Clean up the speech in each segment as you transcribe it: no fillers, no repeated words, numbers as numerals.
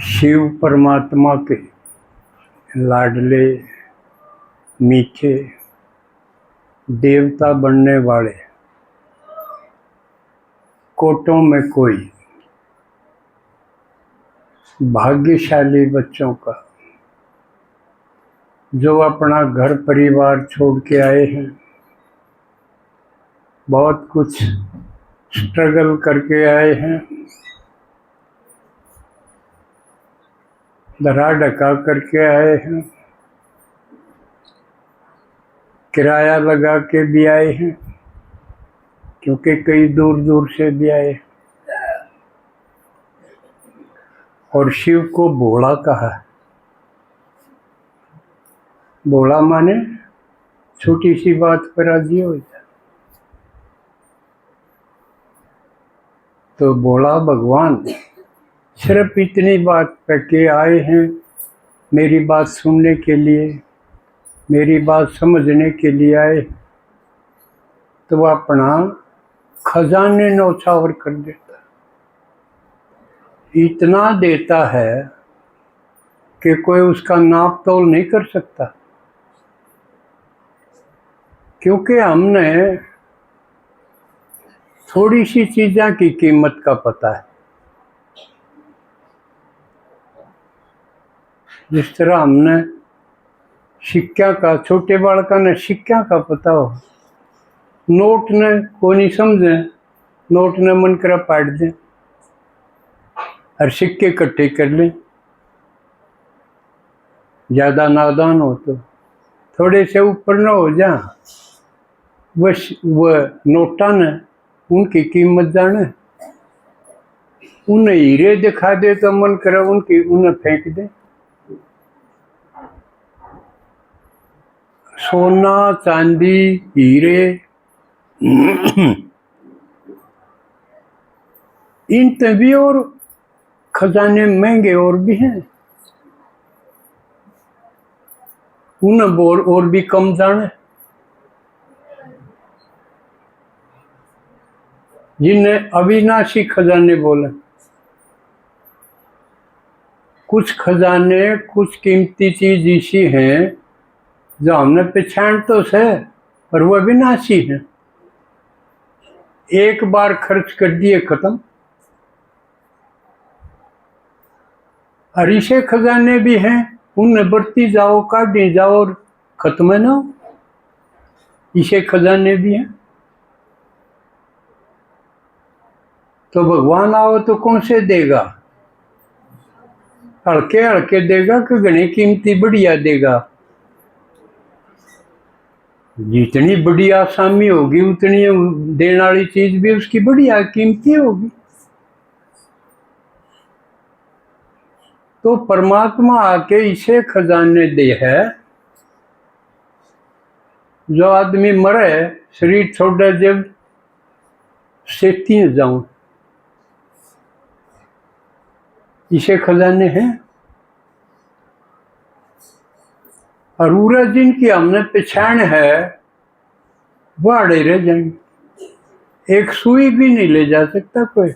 शिव परमात्मा के लाडले मीठे देवता बनने वाले कोटों में कोई भाग्यशाली बच्चों का जो अपना घर परिवार छोड़ के आए हैं, बहुत कुछ स्ट्रगल करके आए हैं, धरा ढका करके आए हैं, किराया लगा के भी आए हैं, क्योंकि कई दूर दूर से भी आए। और शिव को भोला कहा। भोला माने छोटी सी बात पर राजी हो जाए। तो भोला भगवान सिर्फ इतनी बात पे के आए हैं, मेरी बात सुनने के लिए, मेरी बात समझने के लिए आए, तो वह अपना खजाने नौछावर कर देता। इतना देता है कि कोई उसका नाप तोल नहीं कर सकता, क्योंकि हमने थोड़ी सी चीज़ों की कीमत का पता है। जिस तरह हमने सिक्का का, छोटे बालका ने सिक्का का पता हो, नोट ने कोई नहीं समझे, नोट ने मन करा पाट दे और सिक्के इकट्ठे कर लें। ज़्यादा नादान हो तो थोड़े से ऊपर न हो जा, वह नोटा ने उनकी कीमत जाने। उन्हें हीरे दिखा दे तो मन करे उन्हें फेंक दे। सोना चांदी हीरे इन तभी और खजाने महंगे और भी हैं, उन्हें और भी कम जाने। जिन्हें अविनाशी खजाने बोले। कुछ खजाने, कुछ कीमती चीज ऐसी हैं जो हमने पहचान तो से, पर वह अविनाशी है। एक बार खर्च कर दिए खत्म। और ऐसे खजाने भी हैं, उन्हें बढ़ती जाओ, काटे जाओ और खत्म है ना। ऐसे खजाने भी हैं। तो भगवान आओ तो कौन से देगा? हल्के हल्के देगा कि घनी कीमती बढ़िया देगा? जितनी बड़ी आसामी होगी उतनी देने वाली चीज भी उसकी बढ़िया कीमती होगी। तो परमात्मा आके इसे खजाने दे है। जो आदमी मरे, शरीर छोड़े, जब सेती जाऊं, इसे खजाने हैं। और उरा जिनकी हमने पहचान है, वह अड़े रह जाएंगे। एक सुई भी नहीं ले जा सकता कोई,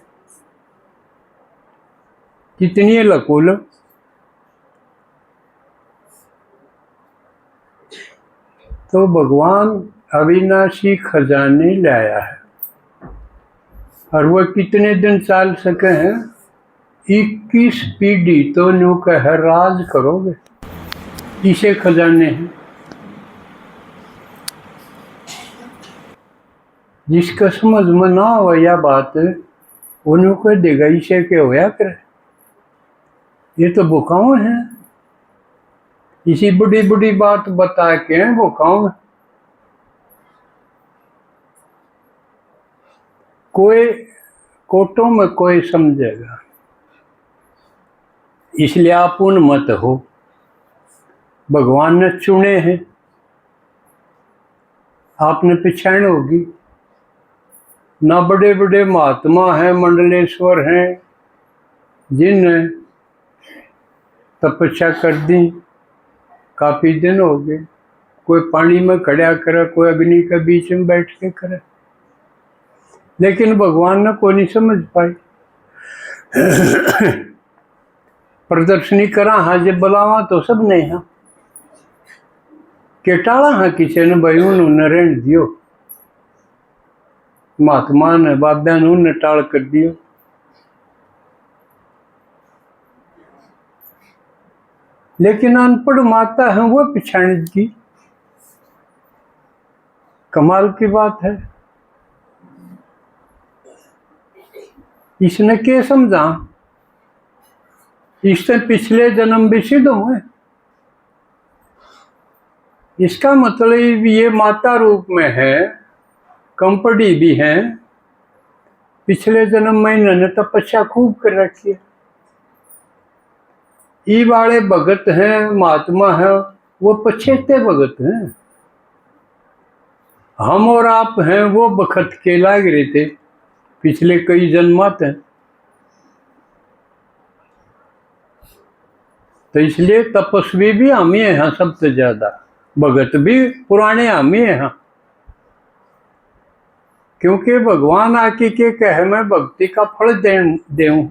कितनी लको लो। तो भगवान अविनाशी खजाने लाया है। और वह कितने दिन चल सके हैं? 21 पीढ़ी तो न्यू कह राज करोगे। इसे खजाने हैं। जिसका समझ में ना हो यह बात, उन्हें को देगा इसे के होया करे। ये तो भूखाओं हैं। इसी बड़ी बड़ी बात बता के भूखाओं। कोई कोटों में कोई समझेगा, इसलिए आप उन मत हो। भगवान ने चुने हैं, आपने पहचान होगी। ना बड़े बड़े महात्मा हैं, मंडलेश्वर हैं, जिनने तपस्या कर दी, काफी दिन हो गए। कोई पानी में खड़ा करे, कोई अग्नि के बीच में बैठ के करे, लेकिन भगवान ने कोई नहीं समझ पाई। प्रदर्शनी करा हाँ जब बुलावा तो सब ने हाँ के टाला हाँ किसी ने भाई उन्होंने रहने दियो, महात्मा ने बाबा ने उन्हें टाल कर दियो। लेकिन अनपढ़ माता है वो पिछाड़ की, कमाल की बात है। इसने क्या समझा, इससे पिछले जन्म भी सिद्ध हुए। इसका मतलब ये माता रूप में है, कंपड़ी भी है, पिछले जन्म में इन्होंने तपस्या खूब कर रखी है। ये वाले भगत हैं, महात्मा है, वो पछेते भगत हैं। हम और आप हैं वो बखत के लाग रहे थे पिछले कई जन्मात हैं। तो इसलिए तपस्वी भी हम ही हैं सबसे ज्यादा, भगत भी पुराने हम ही हैं। क्योंकि भगवान आके के कहे मैं भक्ति का फल देऊं।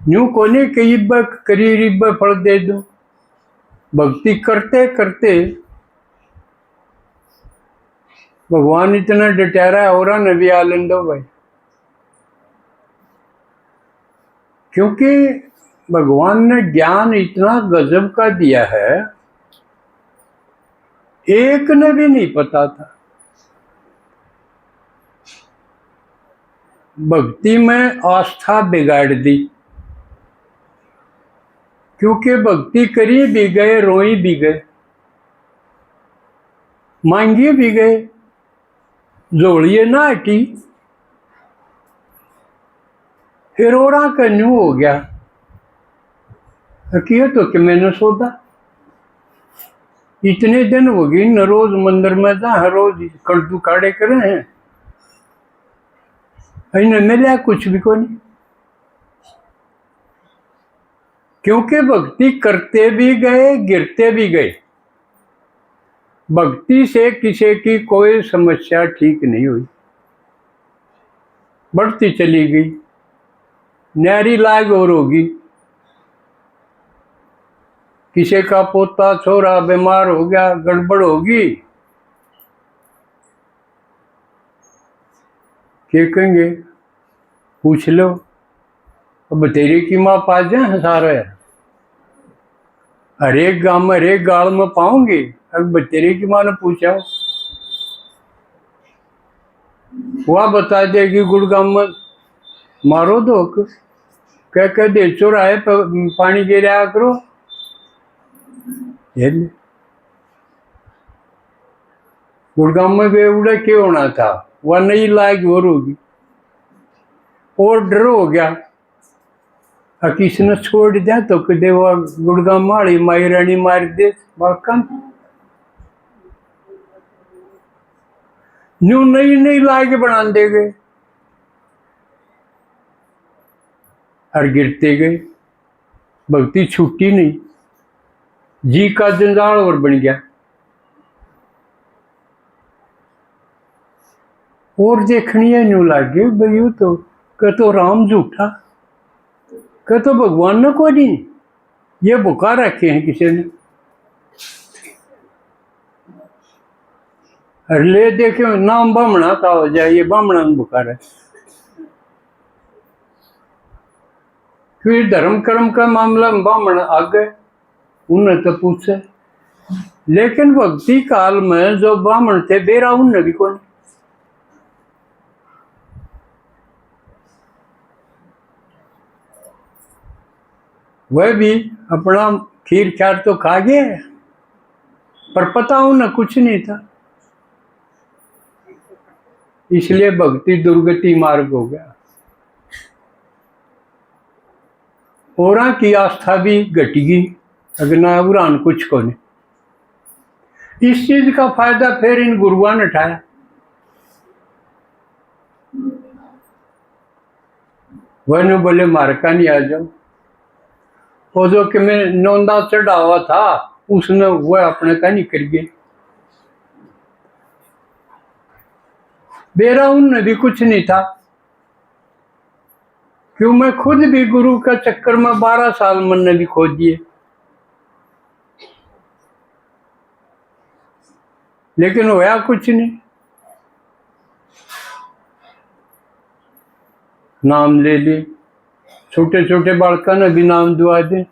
यूं कोने करीब फल दे दो। भक्ति करते करते भगवान इतना डटेरा है और न भी आलंदो भाई, क्योंकि भगवान ने ज्ञान इतना गजब का दिया है, एक ने भी नहीं पता था। भक्ति में आस्था बिगाड़ दी, क्योंकि भक्ति करी भी गए, रोई भी गए, मांगी भी गए, जोड़िए ना हटी, फिर और कन्यू हो गया। किया तो कि मैंने सोचा इतने दिन हो गई न रोज मंदिर में जा, हर रोज कड़ू काड़े करे हैं, इन्हें मिला कुछ भी को नहीं। क्योंकि भक्ति करते भी गए, गिरते भी गए। भक्ति से किसी की कोई समस्या ठीक नहीं हुई, बढ़ती चली गई, न्यारी लाग और होगी। किसी का पोता छोरा बीमार हो गया, गड़बड़ होगी, क्या कहेंगे, पूछ लो। अब तेरी की माँ पा जाए सारे, हर एक गांव में हर एक गाड़ में पाऊंगी। अब बतेरे की माँ ने पूछा, वह बता देगी गुड़गांव में मारो दो, कह दे चोराए पानी गिरा करो। गुड़गांव में बेवड़ा क्यों होना था, वह नहीं लायक और होगी, और डर हो गया। किसी ने छोड़ दिया तो कदे वह गुड़गांव माड़ी माई रानी मार दे बाकन न्यू नहीं लायक बना दे गए, और गिरते गए। भक्ति छूटी नहीं, जी का जंजाल और बन गया। और देखनी है न्यू लागे भैया तो कह राम झूठा, कह तो भगवान ने को नहीं, ये बुका रखे हैं किसी ने। ले देखे नाम बामणा का हो जाए, ये बामणा ने बुखार है। फिर धर्म कर्म का मामला में बामण आ गए, उन्हें तो पूछे। लेकिन भक्ति काल में जो ब्राह्मण थे बेरा उनने भी कौन, वह भी अपना खीर ख्यार तो खा गए, पर पता उन्हें कुछ नहीं था। इसलिए भक्ति दुर्गति मार्ग हो गया, और की आस्था भी घटेगी, अगना उरान कुछ को नहीं। इस चीज का फायदा फिर इन गुरुआ ने उठाया। वह बोले मारका नहीं आ जाओ, वो जो कि मैं नौंदा चढ़ावा था उसने वह अपने का नहीं कर गए। मेरा उनमें भी कुछ नहीं था, क्यों मैं खुद भी गुरु का चक्कर में 12 साल मैंने भी खो दिए, लेकिन होया कुछ नहीं। नाम ले लिए, छोटे छोटे बालका ने भी नाम दुआ दे,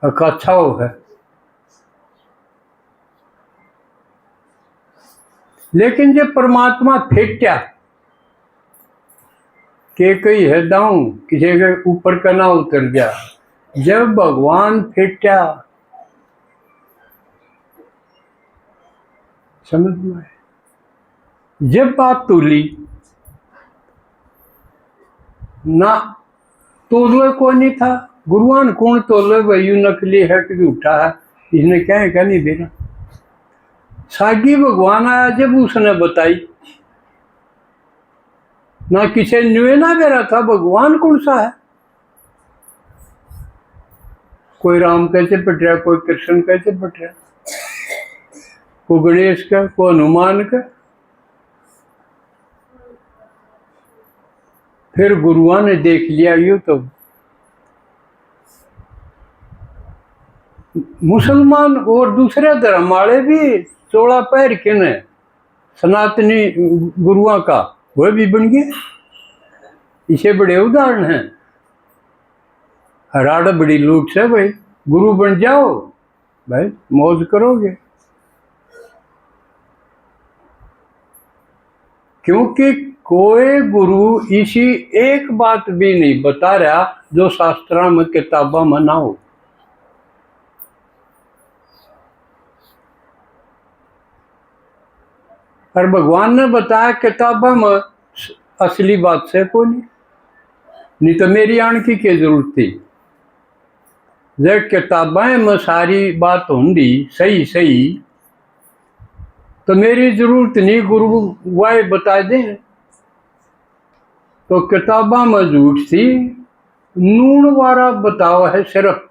अच्छा हो है। लेकिन जब परमात्मा फेंटा के कई है दाऊं किसी के ऊपर का ना उतर गया, जब भगवान फेंटा समझ में, जब बात तोली ना, तोलवे को नहीं था, गुरुआन कौन तोले भाई, नकली है कि झूठा है, इसने क्या है क्या नहीं देना। सागी भगवान आया जब उसने बताई, ना किसी न्यू ना बेरा था भगवान कौन सा है, कोई राम कैसे पट रहा, कोई कृष्ण कैसे पट रहा, कोई गणेश का, कोई हनुमान का। फिर गुरुआ ने देख लिया यूं तो मुसलमान और दूसरे धर्म वाले भी चोला पैर के ने सनातनी गुरुआ का वह भी बन गए। इसे बड़े उदाहरण हैं। राड़ बड़ी लूट से भाई, गुरु बन जाओ भाई, मौज करोगे, क्योंकि कोई गुरु इसी एक बात भी नहीं बता रहा जो शास्त्रा में किताबा में ना हो। और भगवान ने बताया किताबा में असली बात से कोई नहीं तो मेरी आने की क्या जरूरत थी। जब किताबें में सारी बात होंगी सही सही तो मेरी जरूरत नहीं, गुरु वाय बता दें। तो किताबा में झूठ थी, नून वारा बताओ है सिर्फ,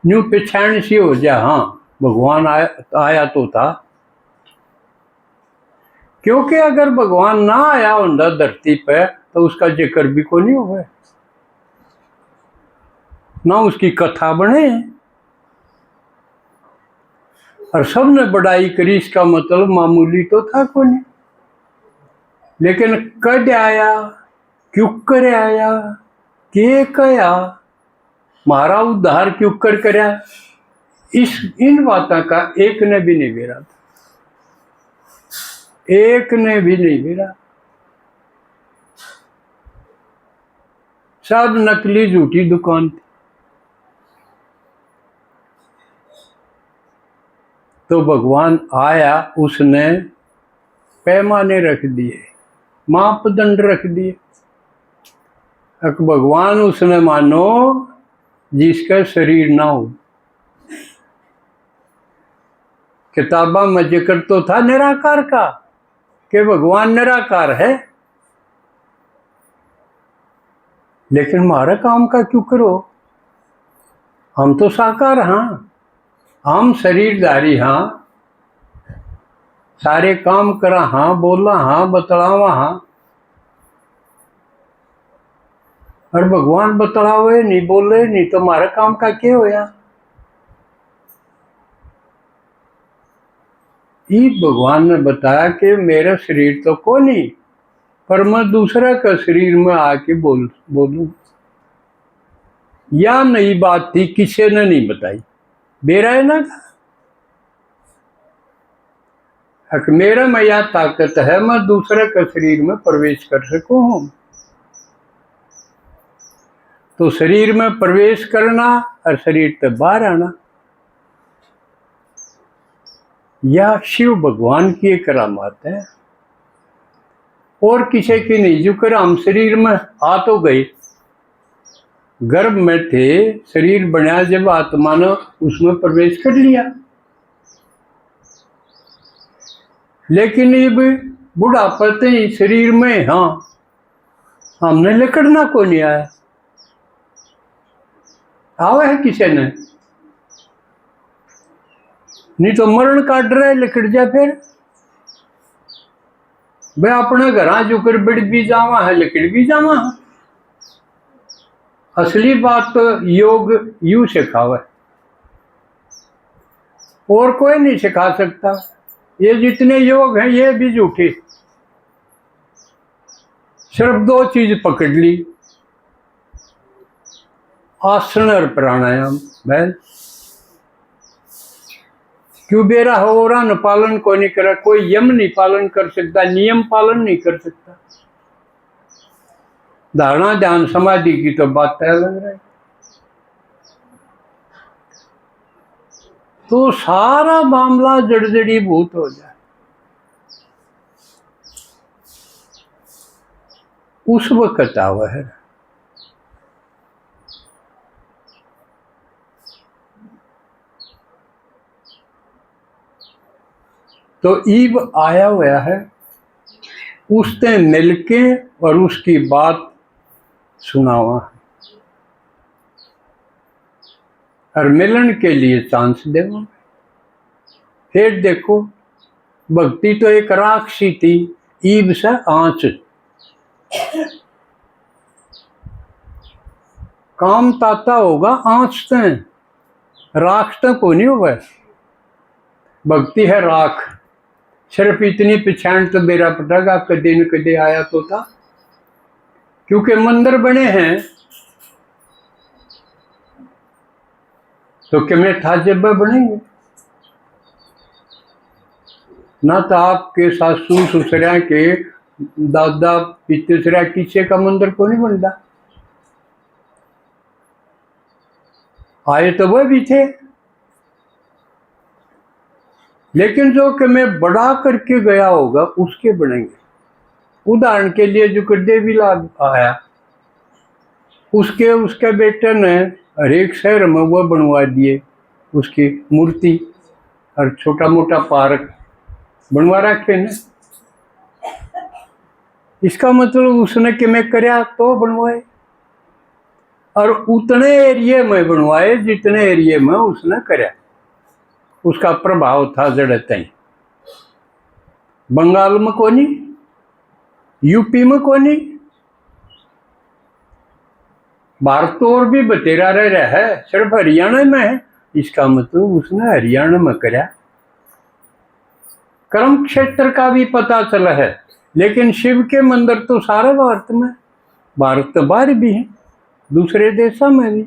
न्यू पिछाण सी हो जाए हाँ भगवान आया तो था। क्योंकि अगर भगवान ना आया होता धरती पे तो उसका जिक्र भी को नहीं हुआ, ना उसकी कथा बने, और सबने बड़ाई करी, इसका मतलब मामूली तो था को नहीं। लेकिन कद आया, क्यों कर आया, के कया, मारा उद्धार क्यों कर करया, इन बातों का एक ने भी नहीं बेरा था, एक ने भी नहीं बेरा। सब नकली झूठी दुकान थी। तो भगवान आया, उसने पैमाने रख दिए, मापदंड रख दिए। भगवान उसने मानो जिसका शरीर ना हो। किताबा में जिक्र तो था निराकार का कि भगवान निराकार है, लेकिन हमारे काम का क्यों करो, हम तो साकार हाँ, हम शरीरधारी हाँ, सारे काम करा हाँ, बोला हाँ, बतलावा हाँ, और भगवान बतलावे नहीं, बोले नहीं तो हमारे काम का क्या होया। ये भगवान ने बताया कि मेरा शरीर तो को नहीं, पर मैं दूसरा का शरीर में आके बोलूं। या नई बात थी, किसी ने नहीं बताई, मेरा है ना था। मेरा में यह ताकत है, मैं दूसरे के शरीर में प्रवेश कर सकूं हूं। तो शरीर में प्रवेश करना और शरीर से बाहर आना, यह शिव भगवान की एक करामात है, और किसी की नहीं। जो कर हम शरीर में आ तो गए, गर्भ में थे, शरीर बना जब आत्मा ने उसमें प्रवेश कर लिया, लेकिन ये भी बुढ़ापे ही शरीर में हाँ हमने लिकड़ना को नहीं आया, आवा है किसी ने नहीं तो मरण का डर है, लिकड़ जा फिर। वे अपने घर जुकर बिड़ भी जावा है लिकड़ भी जावा है। असली बात तो योग यू सिखावे, और कोई नहीं सिखा सकता। ये जितने योग हैं ये भी झूठे। सिर्फ दो चीज पकड़ ली, आसन और प्राणायाम। बस क्यों बेरा हो रहा न पालन कोई नहीं करा, कोई यम नहीं पालन कर सकता, नियम पालन नहीं कर सकता। धारणा ध्यान समाधि की तो बात तय लग रही। तो सारा मामला जड़जड़ी भूत हो जाए। उस वक्त आवा है तो ईब आया हुआ है, उसने मिलके और उसकी बात सुनावा और मिलन के लिए चांस देवा। फिर देखो, भक्ति तो एक राक्षसी थी, ईब से आंच। काम ताता होगा आंच ते, राख तो को नहीं होगा। भक्ति है राख। सिर्फ इतनी पिछाण तो बेरा पटागा कदे न कदे आया तो था, क्योंकि मंदिर बने हैं तो किमें था जब बनेंगे ना। तो आपके सासू ससुरा के दादा पितसरा किसी का मंदिर को नहीं बनता। आए तो वह भी थे, लेकिन जो कि मैं बड़ा करके गया होगा उसके बनेंगे। उदाहरण के लिए जो देवी लाल आया, उसके बेटे ने हर एक शहर में वो बनवा दिए, उसकी मूर्ति और छोटा मोटा पार्क बनवा रखे ने। इसका मतलब उसने कि मैं करया तो बनवाए, और उतने एरिया में बनवाए जितने एरिया में उसने करया। उसका प्रभाव था जड़ तई। बंगाल में कोनी, यूपी में कोनी, भारत तो और भी बतेरा रहा है, सिर्फ हरियाणा में है। इसका मतलब उसने हरियाणा में करया। कर्म क्षेत्र का भी पता चला है, लेकिन शिव के मंदिर तो सारे भारत में, भारत तो बाहर भी है, दूसरे देशों में भी।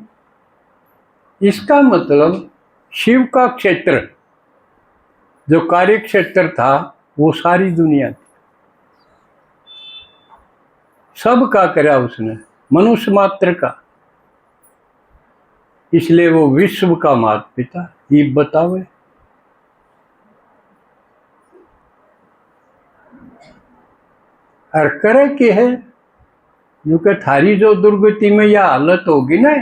इसका मतलब शिव का क्षेत्र जो कार्य क्षेत्र था वो सारी दुनिया थी। सब का करया उसने, मनुष्य मात्र का। इसलिए वो विश्व का माता पिता। ये बतावे और करे के है, जो कि थारी जो दुर्गति में यह हालत होगी ना,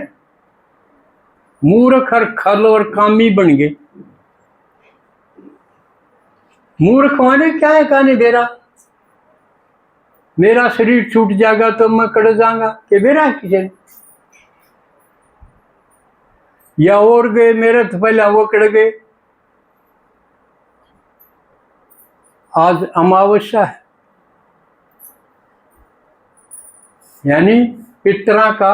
मूर्ख और खल और कामी बन गए। मूर्ख माने क्या है, कहने बेरा मेरा शरीर छूट जाएगा तो मैं कड़ जाऊंगा कि बेरा किसे, या और गए मेरे तो पहले वो कड़ गए। आज अमावस्या है, यानी पितरा का